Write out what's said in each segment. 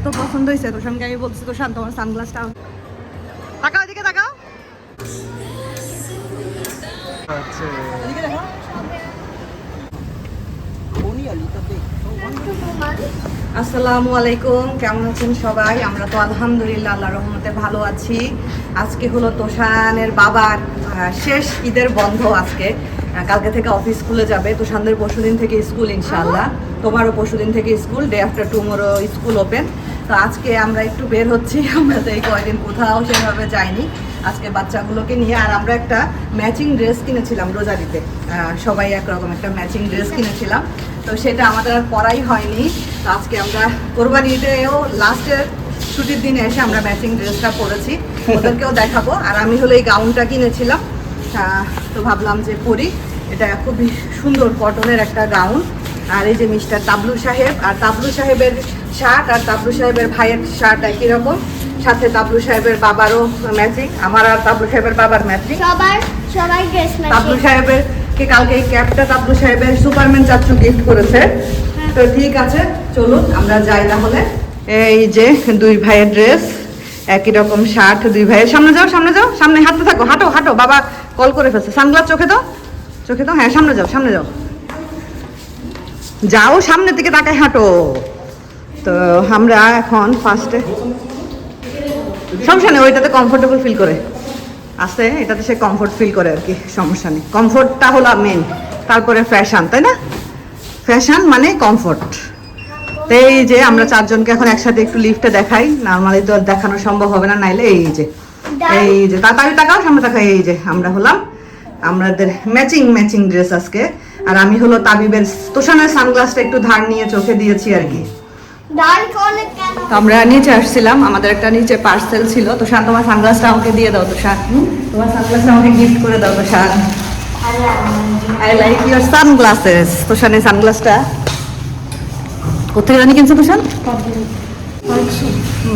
এত পছন্দ হয়েছে তোষানকে আমি বলছি তোষান তোমার সানগ্লাসটা তাকাও এদিকে তাকাও এদিকে দেখো আসসালামু আলাইকুম, কেমন আছেন সবাই? আমরা তো আলহামদুলিল্লাহ আল্লাহর রহমতে ভালো আছি। আজকে হলো তোষানের বাবার শেষ ঈদের বন্ধ। আজকে কালকে থেকে অফিস খুলে যাবে। তোষানদের পরশুদিন থেকে স্কুল, ইনশাআল্লাহ তোমারও পরশুদিন থেকে school, day after tomorrow school open. তো আজকে আমরা একটু বের হচ্ছি। আমরা তো এই কয়দিন কোথাও সেভাবে যাইনি, আজকে বাচ্চাগুলোকে নিয়ে। আর আমরা একটা ম্যাচিং ড্রেস কিনেছিলাম রোজারিতে, সবাই একরকম একটা ম্যাচিং ড্রেস কিনেছিলাম, তো সেটা আমাদের আর পরাই হয়নি। তো আজকে আমরা কোরবানি ঈদেও লাস্টের ছুটির দিনে এসে আমরা ম্যাচিং ড্রেসটা পরেছি, ওদেরকেও দেখাবো। আর আমি হলো এই গাউনটা কিনেছিলাম, তো ভাবলাম যে পরি। এটা খুবই সুন্দর কটনের একটা গাউন। আর এই যে মিস্টার তাবলু সাহেব, আর তাবলু সাহেবের শার্ট আর তাবলু সাহেবের ভাইয়ের শার্ট একই রকম, সাথে তাবলু সাহেবের বাবারও ম্যাচিং, আমার আর তাবলু সাহেবের বাবার ম্যাচিং, সবাই ড্রেস ম্যাচিং। তাবলু সাহেবের কে কালকে এই ক্যাপটা তাবলু সাহেবের সুপারম্যান চাচু গিফট করেছে। তো ঠিক আছে, চলুন আমরা যাই তাহলে। এই যে দুই ভাইয়ের ড্রেস, একই রকম শার্ট, দুই ভাইয়ের। সামনে যাও, সামনে যাও, সামনে হাঁটতে থাকো, হাঁটো হাঁটো, বাবা কল করে ফেলছে। সানগ্লাস চোখে দাও, চোখে দাও, হ্যাঁ সামনে যাও, সামনে যাও, যাও সামনের দিকে তাকায় হাঁটো। তো আমরা এখন ফার্স্টে, সমস্যা নেই, ওইটাতে কমফোর্টেবল ফিল করে আছে, এটাতে সে কমফোর্ট ফিল করে আর কি, সমস্যা নেই। কমফোর্টটা হলো মেন, তারপরে ফ্যাশন, তাই না? ফ্যাশন মানে কমফোর্ট। তো এই যে আমরা চারজনকে এখন একসাথে একটু লিফটে দেখাই, নর্মালি তো দেখানো সম্ভব হবে না, নাইলে এই যে তাড়াতাড়ি তাকাও, সামনে তাকাও। এই যে আমরা হলাম, আমাদের ম্যাচিং ম্যাচিং ড্রেস আজকে। আর আমি হলো তাবিবের তোষানের সানগ্লাসটা একটু ধার নিয়ে চোখে দিয়েছি আর কি। তো আমরা নিচে আসছিলাম, আমাদের একটা নিচে পার্সেল ছিল। তোষান তোমার সানগ্লাসটা আমাকে দিয়ে দাও। তোষান তোমার সানগ্লাসটা আমাকে গিফট করে দাও। তোষান আই লাইক ইউর সানগ্লাসেস। তোষানের সানগ্লাসটা কোথেকে জানি কিনছে তোষান?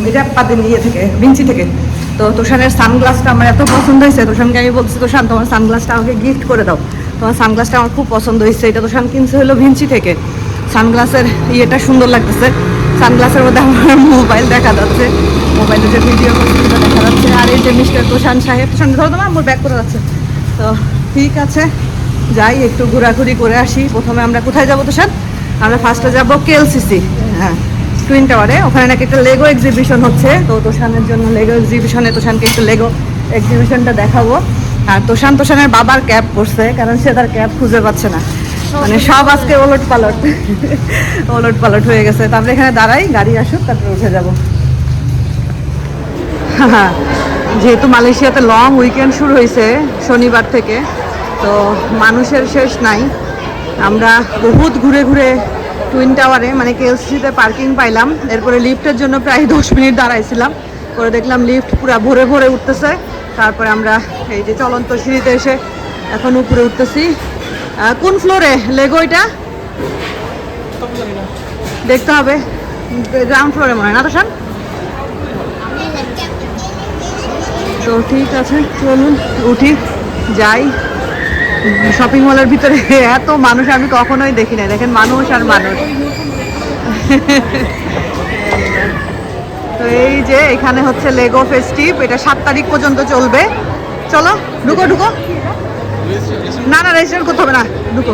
এটা পাদিন ইয়ে থেকে, ভিঞ্চি থেকে। তো তোষানের সানগ্লাসটা আমার এত পছন্দ হয়েছে, তোষানকে আমি বলছি তোষান তোমার সানগ্লাসটা আমাকে গিফট করে দাও। তোমার সানগ্লাসটা আমার খুব পছন্দ হয়েছে। এটা তোষান কিনছে হলো ভিঞ্চি থেকে। সানগ্লাসের ইয়েটা সুন্দর লাগতেছে, সানগ্লাসের মধ্যে আমার মোবাইল দেখা যাচ্ছে, মোবাইলে যে ভিডিও করছে দেখা যাচ্ছে। আর এই যে মিস্টার তোষান সাহেব, তোষান ধরো তোমার আমার ব্যাক করে যাচ্ছে। তো ঠিক আছে, যাই একটু ঘোরাঘুরি করে আসি। প্রথমে আমরা কোথায় যাবো তোষান? আমরা ফার্স্টে যাবো কেএলসিসি, হ্যাঁ টুইন টাওয়ারে। ওখানে নাকি একটা লেগো এক্সিবিশন হচ্ছে, তো তোষানের জন্য লেগো এক্সিবিশনে তোষানকে একটু লেগো এক্সিবিশনটা দেখাবো। আর তোষানের বাবার ক্যাব করছে, কারণ সে তার ক্যাব খুঁজে পাচ্ছে না, মানে সব আজকে ওলট পালট ওলট পালট হয়ে গেছে। তারপরে এখানে দাঁড়াই, গাড়ি আসুক তারপরে উঠে যাবো। হ্যাঁ, যেহেতু মালয়েশিয়াতে লং উইকেন্ড শুরু হয়েছে শনিবার থেকে, তো মানুষের শেষ নাই। আমরা বহুত ঘুরে ঘুরে টুইন টাওয়ারে মানে কেএলসিসিতে পার্কিং পাইলাম, এরপরে লিফটের জন্য প্রায় 10 মিনিট দাঁড়াইছিলাম, করে দেখলাম লিফট পুরো ভরে ভরে উঠতেছে। তারপরে আমরা এই যে চলন্ত সিঁড়িতে এসে এখন উপরে উঠতেছি। কোন ফ্লোরে লেগো? এটা দেখতে হবে, গ্রাউন্ড ফ্লোরে মনে হয় না তোষান? তো ঠিক আছে, চলুন উঠি, যাই। শপিং মলের ভিতরে এত মানুষ আমি কখনোই দেখি না, দেখেন মানুষ আর মানুষ। তো এই যে এখানে হচ্ছে লেগো ফেস্টিভ, এটা 7 তারিখ পর্যন্ত চলবে। চলো ঢুকো ঢুকো, না না রেজিস্টার করতে হবে না, ঢুকো।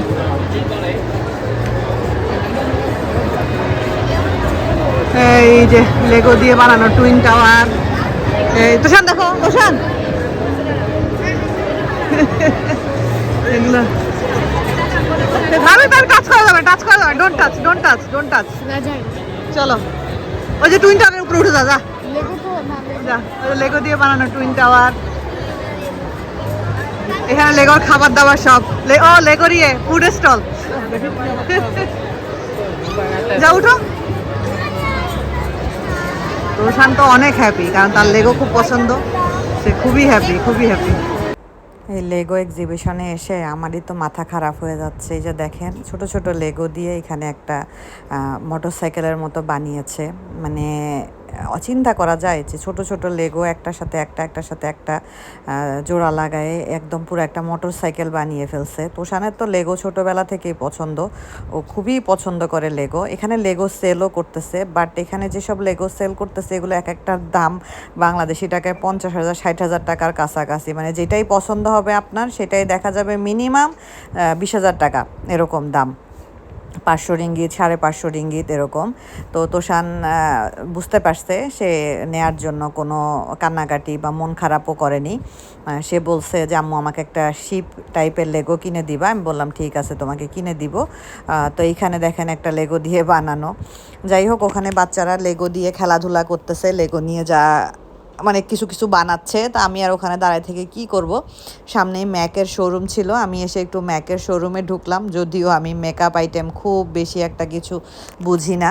এই যে লেগো দিয়ে বানানো টুইন টাওয়ার। এই তোষান দেখো, তোষান এগুলো টাচ করা যাবে, টাচ করা যাবে, don't touch, don't touch, don't touch. চলো ওই যে টুইন টাওয়ারের উপরে উঠে যা, যা যা, লেগো দিয়ে বানানো টুইন টাওয়ার। এখানে লেগোর খাবার দাবার সব, ও লেগোর ইয়ে ফুড স্টল। যা উঠো। তোষান তো অনেক হ্যাপি, কারণ তার লেগো খুব পছন্দ, সে খুবই হ্যাপি, খুবই হ্যাপি। এই লেগো এক্সিবিশনে এসে আমারই তো মাথা খারাপ হয়ে যাচ্ছে। এই যে দেখেন ছোট ছোট লেগো দিয়ে এখানে একটা মোটরসাইকেলের মতো বানিয়েছে, মানে চিন্তা করা যায় যে ছোট ছোট লেগো একটার সাথে একটা একটার সাথে একটা জোড়া লাগায় একদম পুরো একটা মোটর সাইকেল বানিয়ে ফেলছে। তোষানের তো লেগো ছোটোবেলা থেকেই পছন্দ, ও খুবই পছন্দ করে লেগো। এখানে লেগো সেলও করতেছে, বাট এখানে যেসব লেগো সেল করতেছে এগুলো এক একটার দাম বাংলাদেশি টাকায় 50,000 60,000 টাকার কাছাকাছি। মানে যেটাই পছন্দ হবে আপনার সেটাই দেখা যাবে মিনিমাম 20,000 টাকা এরকম দাম, 500 রিঙ্গিত 550 রিঙ্গিত এরকম। তো তোষান বুঝতে পারছে, সে নেয়ার জন্য কোনো কান্নাকাটি বা মন খারাপও করেনি। সে বলছে যে আম্মু আমাকে একটা শিপ টাইপের লেগো কিনে দিবা। আমি বললাম ঠিক আছে তোমাকে কিনে দিব। তো এইখানে দেখেন একটা লেগো দিয়ে বানানো। যাই হোক, ওখানে বাচ্চারা লেগো দিয়ে খেলাধুলা করতেছে, লেগো নিয়ে যা মানে কিছু কিছু বানাচ্ছে। তা আমি আর ওখানে দাঁড়ায় থেকে কি করব, সামনেই ম্যাকের শোরুম ছিল, আমি এসে একটু ম্যাকের শোরুমে ঢুকলাম। যদিও আমি মেকআপ আইটেম খুব বেশি একটা কিছু বুঝি না,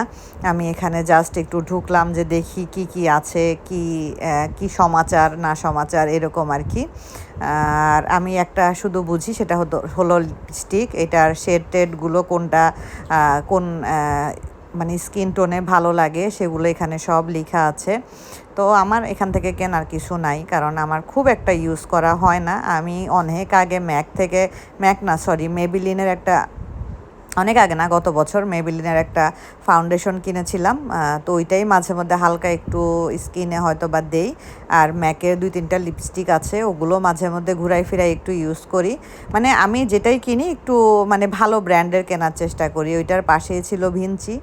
আমি এখানে জাস্ট একটু ঢুকলাম যে দেখি কি কি আছে, কি সমাচার না সমাচার এরকম আর কি। আর আমি একটা শুধু বুঝি, সেটা হলো লিপস্টিক। এটার শেড টেডগুলো কোনটা কোন মানে স্কিন টোনে ভালো লাগে সেগুলো এখানে সব লেখা আছে। তো আমার এখান থেকে কেনার কিছু নাই, কারণ আমার খুব একটা ইউজ করা হয় না। আমি অনেক আগে মেবিলিনের একটা, অনেক আগে না, গত বছর মেবিলিনের একটা ফাউন্ডেশন কিনেছিলাম। তো ওইটাই মাঝে মধ্যে হালকা একটু স্কিনে হয়তো বা দেই। আর ম্যাকের 2-3টা লিপস্টিক আছে, ওগুলো মাঝে মধ্যে ঘুরাই ফিরাই একটু ইউজ করি। মানে আমি যেটাই কিনি একটু মানে ভালো ব্র্যান্ডের কেনার চেষ্টা করি। ওইটার পাশেই ছিল ভিঞ্চি,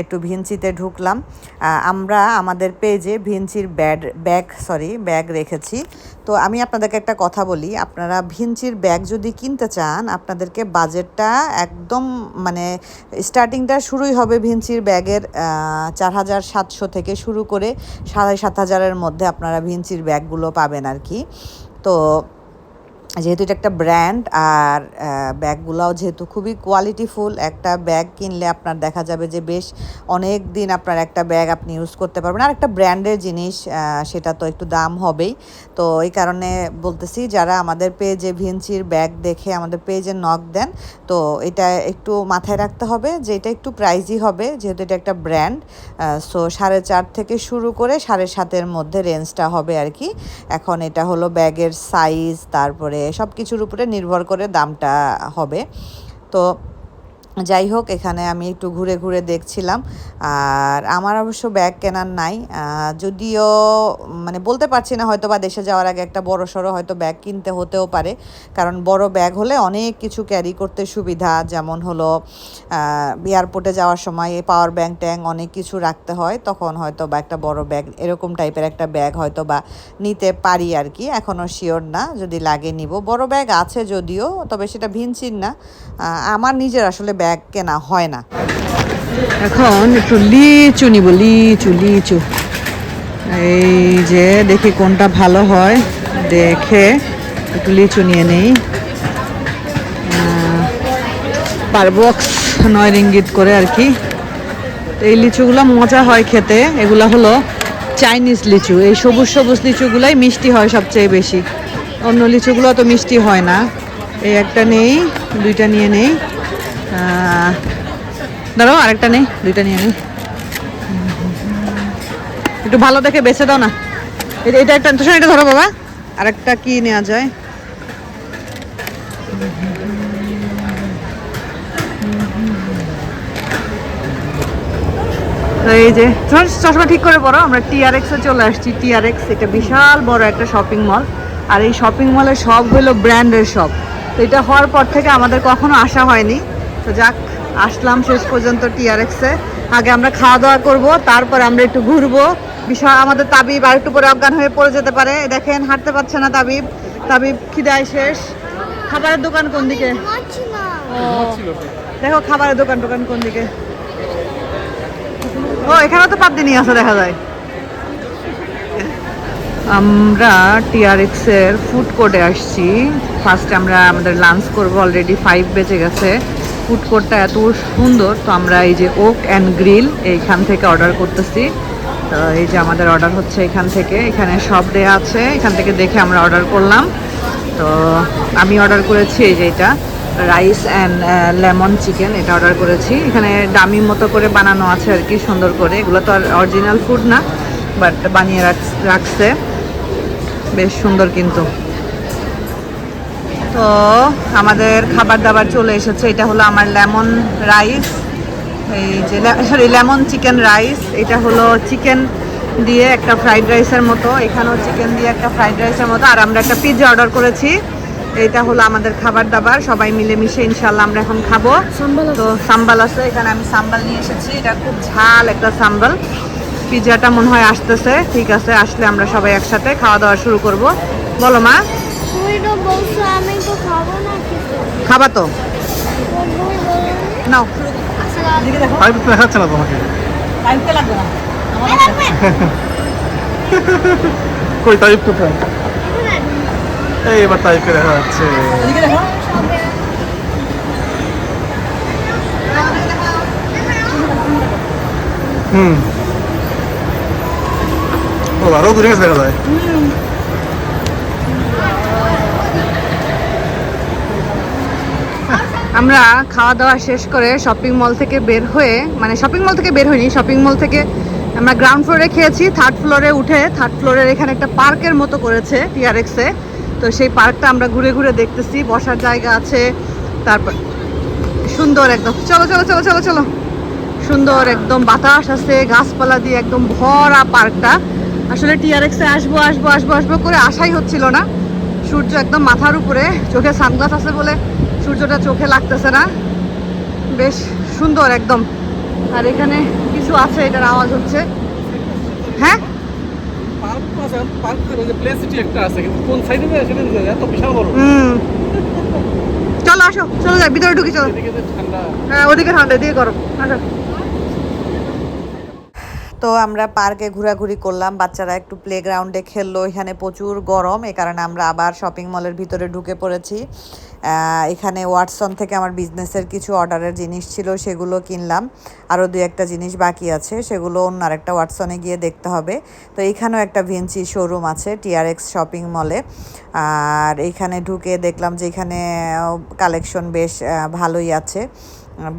একটু ভিঞ্চিতে ঢুকলাম। আমরা আমাদের পেজে ভিঞ্চির ব্যাগ রেখেছি। তো আমি আপনাদেরকে একটা কথা বলি, আপনারা ভিঞ্চির ব্যাগ যদি কিনতে চান আপনাদেরকে বাজেটটা একদম মানে স্টার্টিংটা শুরুই হবে ভিঞ্চির ব্যাগের 4,700 থেকে শুরু করে 7,500-এর মধ্যে আপনারা ভিঞ্চির ব্যাগগুলো পাবেন আর কি। তো যেহেতু এটা একটা ব্র্যান্ড, আর ব্যাগগুলোও যেহেতু খুবই কোয়ালিটিফুল, একটা ব্যাগ কিনলে আপনার দেখা যাবে যে বেশ অনেক দিন আপনার একটা ব্যাগ আপনি ইউজ করতে পারবেন। আর একটা ব্র্যান্ডের জিনিস, সেটা তো একটু দাম হবেই। তো এই কারণে বলতেছি, যারা আমাদের পেজে ভিঞ্চির ব্যাগ দেখে আমাদের পেজে নক দেন, তো এটা একটু মাথায় রাখতে হবে যে এটা একটু প্রাইজই হবে, যেহেতু এটা একটা ব্র্যান্ড। সো 4.5 থেকে শুরু করে 7.5-এর মধ্যে রেঞ্জটা হবে আর কি। এখন এটা হলো ব্যাগের সাইজ, তারপরে সব কিছুর উপরে নির্ভর করে দামটা হবে। তো যাই হোক, এখানে আমি একটু ঘুরে ঘুরে দেখছিলাম। আর আমার অবশ্য ব্যাগ কেনার নাই, যদিও মানে বলতে পারছি না, হয়তো বা দেশে যাওয়ার আগে একটা বড় সড়ো হয়তো ব্যাগ কিনতে হতেও পারে। কারণ বড় ব্যাগ হলে অনেক কিছু ক্যারি করতে সুবিধা, যেমন হলো এয়ারপোর্টে যাওয়ার সময় পাওয়ার ব্যাংক ট্যাঙ্ক অনেক কিছু রাখতে হয়, তখন হয়তো বা একটা বড় ব্যাগ, এরকম টাইপের একটা ব্যাগ হয়তো বা নিতে পারি আর কি। এখনও শিওর না, যদি লাগে নিব। বড় ব্যাগ আছে যদিও, তবে সেটা ভিঞ্চির না। আমার নিজের আসলে ব্যাগ কেনা হয় না। এখন একটু লিচু নিব, লিচু এই যে দেখি কোনটা ভালো হয়, দেখে একটু লিচু নিয়ে নেই। পার বক্স 9 রিঙ্গিত করে আর কি। এই লিচুগুলো মজা হয় খেতে, এগুলো হলো চাইনিজ লিচু। এই সবুজ সবুজ লিচুগুলাই মিষ্টি হয় সবচেয়ে বেশি, অন্য লিচুগুলো তো মিষ্টি হয় না। এই একটা নেই, 2টা নিয়ে নেই। দাঁড়াও, আরেকটা নেই, 2টা নিয়ে নেই। একটু ভালো দেখে বেছে দাও না। এটা একটা তো, এটা ধরো বাবা। আরেকটা কি নেওয়া যায়? এই যে চশমা ঠিক করে পড়ো। আমরা TRX-এ চলে আসছি। TRX এটা বিশাল বড় একটা শপিং মল, আর এই শপিং মলে সব হলো ব্র্যান্ডের শপ। তো এটা হওয়ার পর থেকে আমাদের কখনো আসা হয়নি। তো যাক, আসলাম শেষ পর্যন্ত TRX-এ। আগে আমরা খাওয়া দাওয়া করব, তারপর আমরা একটু ঘুরবো। বিষয় আমাদের তাবিব আর একটু পরে অজ্ঞান হয়ে পড়ে যেতে পারে। দেখেন হাঁটতে পারছে না তাবিব। খিদায় শেষ। খাবারের দোকান কোন দিকে? দেখো খাবারের দোকান কোন দিকে। ও, এখানে তো পাবদিনি আছে দেখা যায়। আমরা TRX-এর ফুড কোর্টে আসছি। ফার্স্টে আমরা আমাদের লাঞ্চ করবো, অলরেডি 5 বেজে গেছে। ফুড কোর্টটা এত সুন্দর। তো আমরা এই যে ওক অ্যান্ড গ্রিল এইখান থেকে অর্ডার করতেছি। তো এই যে আমাদের অর্ডার হচ্ছে এখান থেকে, এখানে সব দেয়া আছে, এখান থেকে দেখে আমরা অর্ডার করলাম। তো আমি অর্ডার করেছি এই যে এটা রাইস অ্যান্ড লেমন চিকেন, এটা অর্ডার করেছি। এখানে ডামি মতো করে বানানো আছে আর কি, সুন্দর করে। এগুলো তো আর অরিজিনাল ফুড না, বাট বানিয়ে রাখছে, বেশ সুন্দর কিন্তু। তো আমাদের খাবার দাবার চলে এসেছে। এটা হলো আমার লেমন রাইস, এই যে সরি লেমন চিকেন রাইস। এটা হলো চিকেন দিয়ে একটা ফ্রাইড রাইসের মতো, এখানেও চিকেন দিয়ে একটা ফ্রাইড রাইসের মতো। আর আমরা একটা পিৎজা অর্ডার করেছি। এটা হলো আমাদের খাবার দাবার, সবাই মিলেমিশে ইনশাল্লাহ আমরা এখন খাবো। তো সাম্বাল আছে এখানে, আমি সাম্বাল নিয়ে এসেছি, এটা খুব ঝাল একটা সাম্বাল। পিৎজাটা মনে হয় আসতেছে, ঠিক আছে, আসলে আমরা সবাই একসাথে খাওয়া দাওয়া শুরু করব। বলো মা, খাবা তো নাও, দেখাচ্ছে না তোমাকে, লাগবে না কই তারিফ কোথায়? এই এবার তারিফকে দেখা যাচ্ছে। ও আরো দূরে গেছে দেখা যায়। আমরা খাওয়া দাওয়া শেষ করে শপিং মল থেকে বের হয়ে, মানে শপিং মল থেকে বের হইনি, শপিং মল থেকে আমরা গ্রাউন্ড ফ্লোরে খেয়েছি। থার্ড ফ্লোরে উঠে, থার্ড ফ্লোরের এখানে একটা পার্কের মতো করেছে টিআরএক্সে। তো সেই পার্কটা আমরা ঘুরে ঘুরে দেখতেছি, বসার জায়গা আছে, তারপর সুন্দর একদম, চলো চলো চলো চলো চলো, সুন্দর একদম বাতাস আছে, গাছপালা দিয়ে একদম ভরা পার্কটা। আসলে টিআরএক্সে আসবো আসবো আসবো আসবো করে আশাই হচ্ছিল না। সূর্য একদম মাথার উপরে, চোখে সানগ্লাস আছে বলে সূর্যটা চোখে লাগতেছে না, বেশ সুন্দর একদম। আর এখানে কিছু আছে, এটার আওয়াজ হচ্ছে। হ্যাঁ চলো আসো, চলো যাই ভিতরে ঢুকি, চলো। হ্যাঁ ওদিকে ঠান্ডা, এদিকে গরম, আসো। তো আমরা পার্কে ঘোরাঘুরি করলাম, বাচ্চারা একটু প্লেগ্রাউন্ডে খেললো, এখানে প্রচুর গরম, এই কারণে আমরা আবার শপিং মলের ভিতরে ঢুকে পড়েছি। এখানে ওয়াটসন থেকে আমার বিজনেসের কিছু অর্ডারের জিনিস ছিল, সেগুলো কিনলাম। আরও দু একটা জিনিস বাকি আছে, সেগুলো অন্য আরেকটা ওয়াটসনে গিয়ে দেখতে হবে। তো এইখানেও একটা ভিঞ্চি শোরুম আছে টিআরএক্স শপিং মলে। আর এইখানে ঢুকে দেখলাম যে এখানে কালেকশন বেশ ভালোই আছে।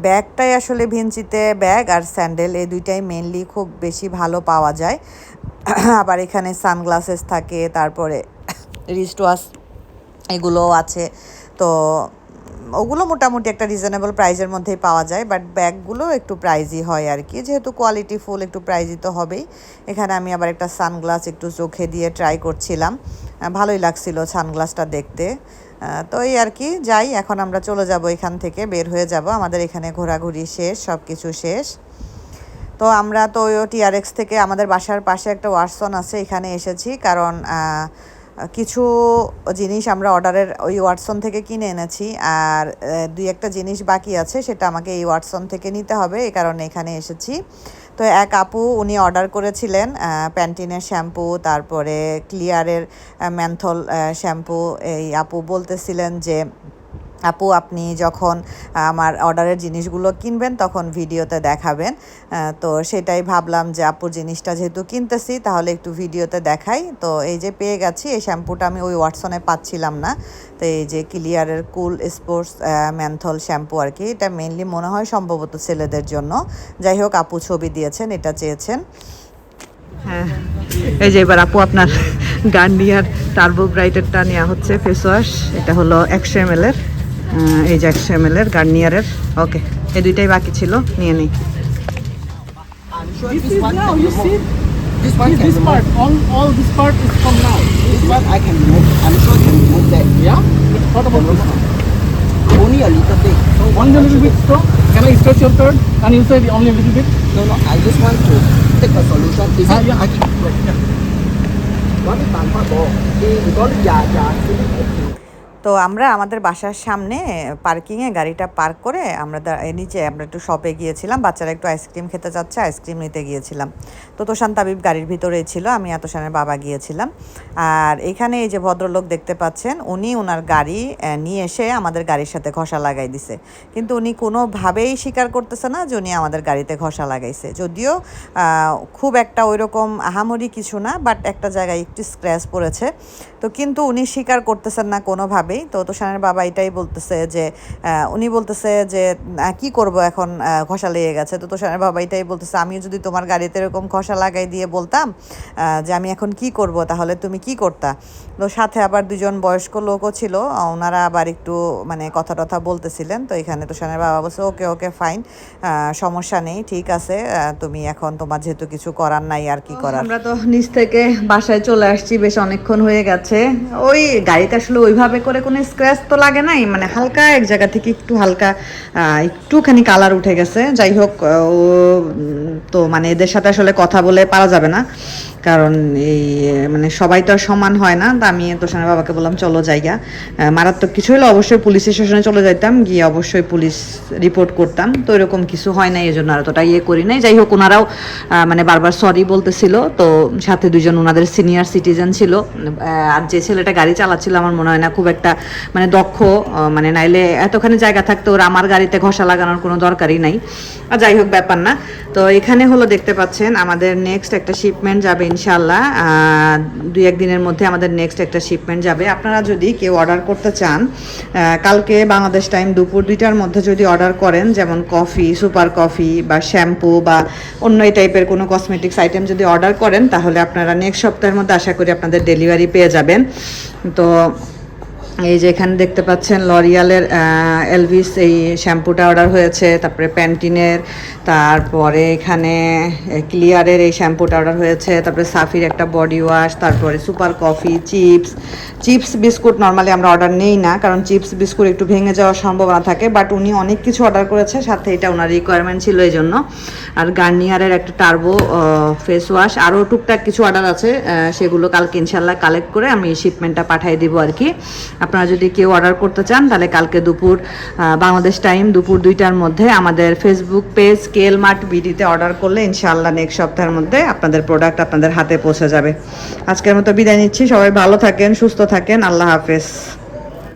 ব্যাগটাই আসলে ভিঞ্চিতে ব্যাগ আর স্যান্ডেল, এই দুইটাই মেনলি খুব বেশি ভালো পাওয়া যায়। আবার এখানে সানগ্লাসেস থাকে, তারপরে রিস্ট ওয়াচ এগুলোও আছে। তো ওগুলো মোটামুটি একটা রিজনেবল প্রাইসের মধ্যেই পাওয়া যায়, বাট ব্যাগগুলো একটু প্রাইজই হয় আর কি, যেহেতু কোয়ালিটি ফুল একটু প্রাইজই তো হবেই। এখানে আমি আবার একটা সানগ্লাস একটু চোখে দিয়ে ট্রাই করছিলাম, ভালোই লাগছিল সানগ্লাসটা দেখতে। তো এই আর কি, যাই, এখন আমরা চলে যাব, এখান থেকে বের হয়ে যাব, আমাদের এখানে ঘোরাঘুরি শেষ, সব কিছু শেষ। তো আমরা তো টিআরএক্স থেকে আমাদের বাসার পাশে একটা ওয়াটসন আছে, এখানে এসেছি, কারণ কিছু জিনিস আমরা অর্ডারের ওই ওয়াটসন থেকে কিনে এনেছি, আর দুই একটা জিনিস বাকি আছে, সেটা আমাকে এই ওয়াটসন থেকে নিতে হবে, এই কারণে এখানে এসেছি। তো এক আপু উনি অর্ডার করেছিলেন প্যান্টিনের শ্যাম্পু, তারপরে ক্লিয়ারের মেন্থল শ্যাম্পু। এই আপু বলতেছিলেন যে আপু আপনি যখন আমার অর্ডারের জিনিসগুলো কিনবেন তখন ভিডিওতে দেখাবেন। তো সেটাই ভাবলাম যে আপুর জিনিসটা যেহেতু কিনতেছি তাহলে একটু ভিডিওতে দেখাই। তো এই যে পেয়ে গেছি, এই শ্যাম্পুটা আমি ওই ওয়াটসনে পাচ্ছিলাম না। তো এই যে ক্লিয়ারের কুল স্পোর্টস মেন্থল শ্যাম্পু আর কি, এটা মেনলি মনে হয় সম্ভবত ছেলেদের জন্য। যাই হোক, আপু ছবি দিয়েছেন, এটা চেয়েছেন। হ্যাঁ এই যে এবার আপু আপনার গার্নিয়ার টার্বো ব্রাইটেরটা নেওয়া হচ্ছে, ফেস ওয়াশ, এটা হলো 100 ml এর, এই যে 100 ml এর গার্নিয়ারের। ওকে, এই দুইটাই বাকি ছিল, নিয়ে নিই। This part, all this part is from now. This one I can remove. I'm sure you can remove that. Yeah? What about this one? Only a little bit. Only a little bit strong? Can I stretch your turn? Can you say only a little bit? No, I just want to take a solution. Is it? Yeah. I can. Có cái bàn khoa bộ thì có cái già তো আমরা আমাদের বাসার সামনে পার্কিংয়ে গাড়িটা park করে আমরা নিচে আমরা একটু শপে গিয়েছিলাম, বাচ্চারা একটু আইসক্রিম খেতে চাচ্ছে, আইসক্রিম নিতে গিয়েছিলাম। তো তোষান তাবিব গাড়ির ভিতরেই ছিল, আমি তোষানের বাবা গিয়েছিলাম। আর এখানে এই যে ভদ্রলোক দেখতে পাচ্ছেন, উনি ওনার গাড়ি নিয়ে এসে আমাদের গাড়ির সাথে ঘষা লাগাই দিছে, কিন্তু উনি কোনোভাবেই স্বীকার করতেছে না যে উনি আমাদের গাড়িতে ঘষা লাগাইছে। যদিও খুব একটা ওইরকম আহামরি কিছু না, বাট একটা জায়গায় একটু স্ক্র্যাচ পড়েছে। তো কিন্তু উনি স্বীকার করতেছেন না কোনোভাবে যাবেই। তো তোষানের বাবা এটাই বলতেছে যে উনি বলতেছে যে কি করব এখন, ঘষা লেগে গেছে। তো তোষানের বাবা এটাই বলতেছে, আমিও যদি তোমার গাড়িতে এরকম ঘষা লাগাই দিয়ে বলতাম যে আমি এখন কি করব, তাহলে তুমি কি করতা? তো সাথে আবার দুজন বয়স্ক লোকও ছিল, ওনারা আবার একটু মানে কথা টথা বলতেছিলেন। তো এখানে তোষানের বাবা বলছে ওকে ওকে ফাইন, সমস্যা নেই, ঠিক আছে, তুমি এখন তোমার যেহেতু কিছু করার নাই আর কি করার। আমরা তো নিচ থেকে বাসায় চলে আসছি, বেশ অনেকক্ষণ হয়ে গেছে। ওই গাড়িতে আসলে ওইভাবে করে কোনো স্ক্র্যাচ তো লাগে নাই, মানে হালকা এক জায়গা থেকে একটু হালকা একটুখানি কালার উঠে গেছে। যাই হোক, ও তো মানে এদের সাথে আসলে কথা বলে পারা যাবে না, কারণ এই মানে সবাই তো আর সমান হয় না। তো আমি তোষানের বাবাকে বললাম চলো জায়গা, মারাত্মক কিছু হলে অবশ্যই পুলিশ স্টেশনে চলে যেতাম, গিয়ে অবশ্যই পুলিশ রিপোর্ট করতাম। তো এরকম কিছু হয় না, এই জন্য আর অতটা করি নাই। যাই হোক, ওনারাও মানে বারবার সরি বলতেছিল। তো সাথে দুজন ওনাদের সিনিয়র সিটিজেন ছিল, আর যে ছেলেটা গাড়ি চালাচ্ছিল আমার মনে হয় না খুব একটা মানে দক্ষ, মানে নাইলে এতখানি জায়গা থাকতে ওরা আমার গাড়িতে ঘষা লাগানোর কোনো দরকারই নাই। আর যাই হোক, ব্যাপার না। তো এখানে হলো দেখতে পাচ্ছেন আমাদের নেক্সট একটা শিপমেন্ট যাবে ইনশাল্লাহ, 2-1 দিনের মধ্যে আমাদের নেক্সট একটা শিপমেন্ট যাবে। আপনারা যদি কেউ অর্ডার করতে চান, কালকে বাংলাদেশ টাইম দুপুর 2টার মধ্যে যদি অর্ডার করেন, যেমন কফি, সুপার কফি বা শ্যাম্পু বা অন্য এই টাইপের কোনো কসমেটিক্স আইটেম যদি অর্ডার করেন, তাহলে আপনারা নেক্সট সপ্তাহের মধ্যে আশা করি আপনাদের ডেলিভারি পেয়ে যাবেন। তো এই যে এখানে দেখতে পাচ্ছেন লরিয়ালের এলভিস এই শ্যাম্পুটা অর্ডার হয়েছে, তারপরে প্যান্টিনের, তারপরে এখানে ক্লিয়ারের এই শ্যাম্পুটা অর্ডার হয়েছে, তারপরে সাফির একটা বডি ওয়াশ, তারপরে super coffee, chips biscuit normally আমরা অর্ডার নেই না, কারণ চিপস বিস্কুট একটু ভেঙে যাওয়ার সম্ভাবনা থাকে, বাট উনি অনেক কিছু অর্ডার করেছে, সাথে এটা ওনার রিকোয়ারমেন্ট ছিল এই জন্য। আর গার্নিয়ারের একটা টার্বো ফেস ওয়াশ, আরও টুকটাক কিছু অর্ডার আছে, সেগুলো কালকে ইনশাল্লাহ কালেক্ট করে আমি শিপমেন্টটা পাঠিয়ে দিব আর কি। আপনারা যদি কেউ অর্ডার করতে চান, তাহলে কালকে দুপুর বাংলাদেশ টাইম দুপুর 2টার মধ্যে আমাদের ফেসবুক পেজ স্কেল মার্ট বিডিতে অর্ডার করলে ইনশাআল্লাহ নেক্সট সপ্তাহের মধ্যে আপনাদের প্রোডাক্ট আপনাদের হাতে পৌঁছে যাবে। আজকের মতো বিদায় নিচ্ছি, সবাই ভালো থাকেন, সুস্থ থাকেন, আল্লাহ হাফেজ।